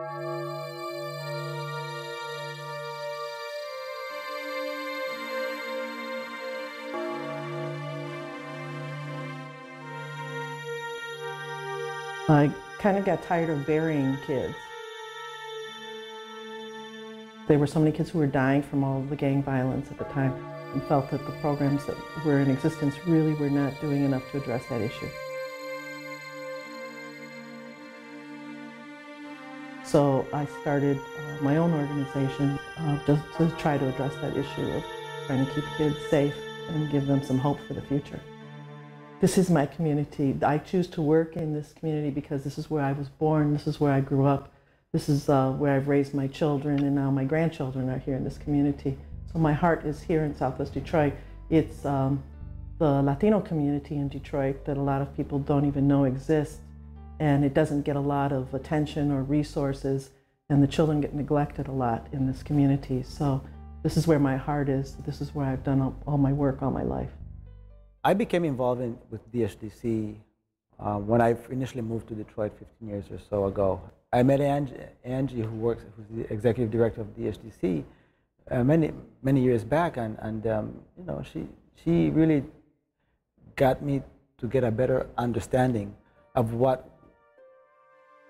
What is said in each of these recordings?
I kind of got tired of burying kids. There were so many kids who were dying from all of the gang violence at the time, and felt that the programs that were in existence really were not doing enough to address that issue. So I started my own organization just to try to address that issue of trying to keep kids safe and give them some hope for the future. This is my community. I choose to work in this community because this is where I was born, this is where I grew up, this is where I've raised my children, and now my grandchildren are here in this community. So my heart is here in Southwest Detroit. It's the Latino community in Detroit that a lot of people don't even know exists, and it doesn't get a lot of attention or resources, and the children get neglected a lot in this community. So this is where my heart is. This is where I've done all my work all my life. I became involved with DHDC when I initially moved to Detroit 15 years or so ago. I met Angie, who's the executive director of DHDC, many years back, and you know, she really got me to get a better understanding of what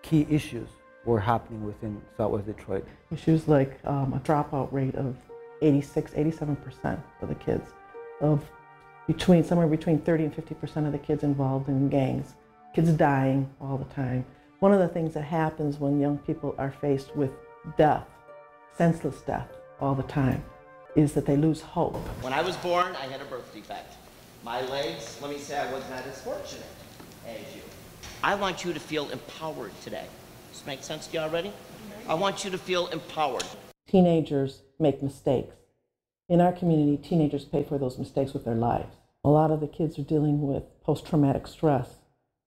key issues were happening within Southwest Detroit. Issues like a dropout rate of 87% for the kids, of somewhere between 30 and 50% of the kids involved in gangs, kids dying all the time. One of the things that happens when young people are faced with death, senseless death all the time, is that they lose hope. When I was born, I had a birth defect. My legs, let me say I was not as fortunate as you. I want you to feel empowered today. Does this make sense to you already? I want you to feel empowered. Teenagers make mistakes. In our community, teenagers pay for those mistakes with their lives. A lot of the kids are dealing with post-traumatic stress.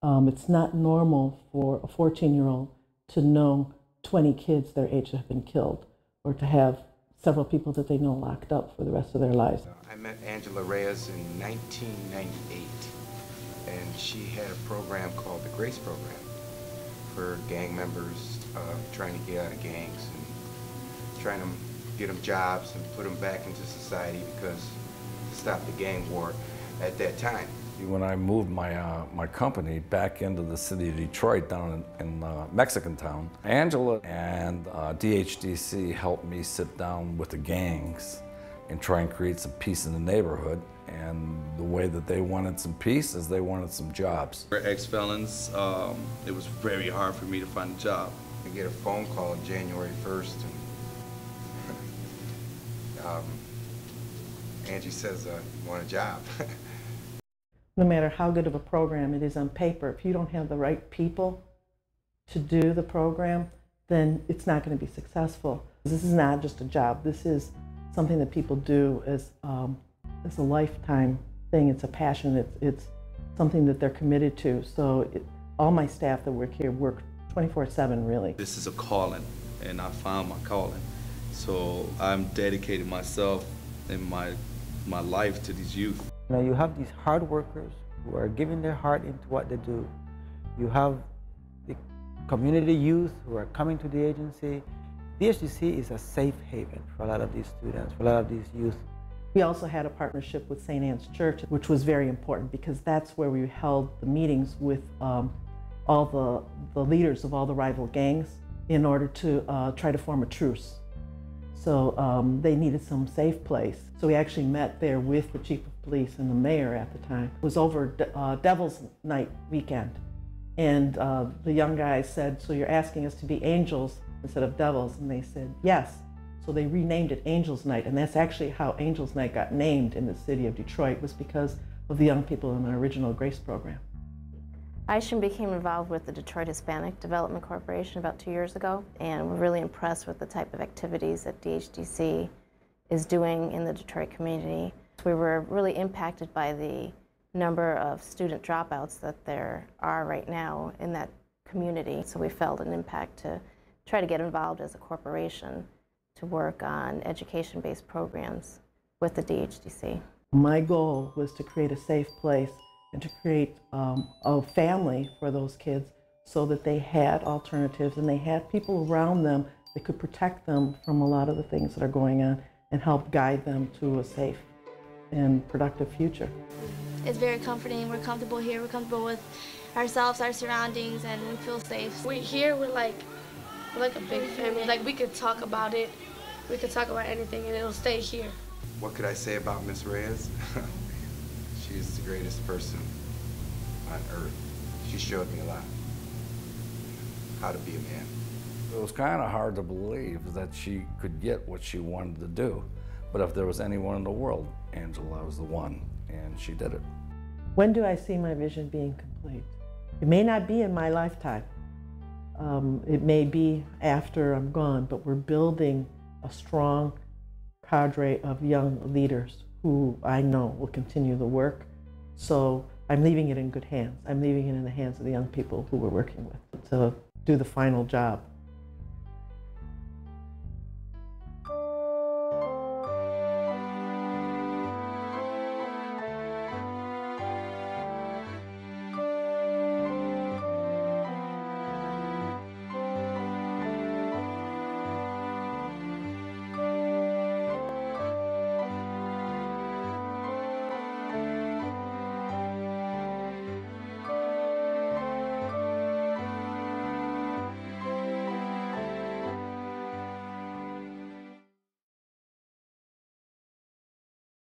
It's not normal for a 14-year-old to know 20 kids their age have been killed, or to have several people that they know locked up for the rest of their lives. I met Angela Reyes in 1998, and she had a program called the Grace Program for gang members trying to get out of gangs and trying to get them jobs and put them back into society, because to stop the gang war at that time. When I moved my company back into the city of Detroit, down in Mexican Town, Angela and DHDC helped me sit down with the gangs and try and create some peace in the neighborhood. And the way that they wanted some peace is they wanted some jobs. For ex-felons, it was very hard for me to find a job. I get a phone call January 1st, and Angie says, you want a job? No matter how good of a program it is on paper, if you don't have the right people to do the program, then it's not going to be successful. This is not just a job. This is something that people do as a lifetime thing. It's a passion. It's something that they're committed to. So all my staff that work here work 24/7, really. This is a calling, and I found my calling. So I'm dedicating myself and my life to these youth. You know, you have these hard workers who are giving their heart into what they do. You have the community youth who are coming to the agency. DHDC is a safe haven for a lot of these students, for a lot of these youth. We also had a partnership with St. Anne's Church, which was very important because that's where we held the meetings with all the leaders of all the rival gangs in order to try to form a truce. So they needed some safe place. So we actually met there with the chief of police and the mayor at the time. It was over Devil's Night weekend. And the young guys said, so you're asking us to be angels instead of devils? And they said, yes. So they renamed it Angels Night. And that's actually how Angels Night got named in the city of Detroit, was because of the young people in the original Grace program. I became involved with the Detroit Hispanic Development Corporation about 2 years ago, and we're really impressed with the type of activities that DHDC is doing in the Detroit community. We were really impacted by the number of student dropouts that there are right now in that community, so we felt an impact to try to get involved as a corporation to work on education-based programs with the DHDC. My goal was to create a safe place and to create a family for those kids so that they had alternatives and they had people around them that could protect them from a lot of the things that are going on and help guide them to a safe and productive future. It's very comforting. We're comfortable here. We're comfortable with ourselves, our surroundings, and we feel safe. We're like a big family. Like, we could talk about it. We could talk about anything and it'll stay here. What could I say about Miss Reyes? She's the greatest person on earth. She showed me a lot. How to be a man. It was kind of hard to believe that she could get what she wanted to do. But if there was anyone in the world, Angela was the one, and she did it. When do I see my vision being complete? It may not be in my lifetime. It may be after I'm gone, but we're building a strong cadre of young leaders who I know will continue the work. So I'm leaving it in good hands. I'm leaving it in the hands of the young people who we're working with to do the final job.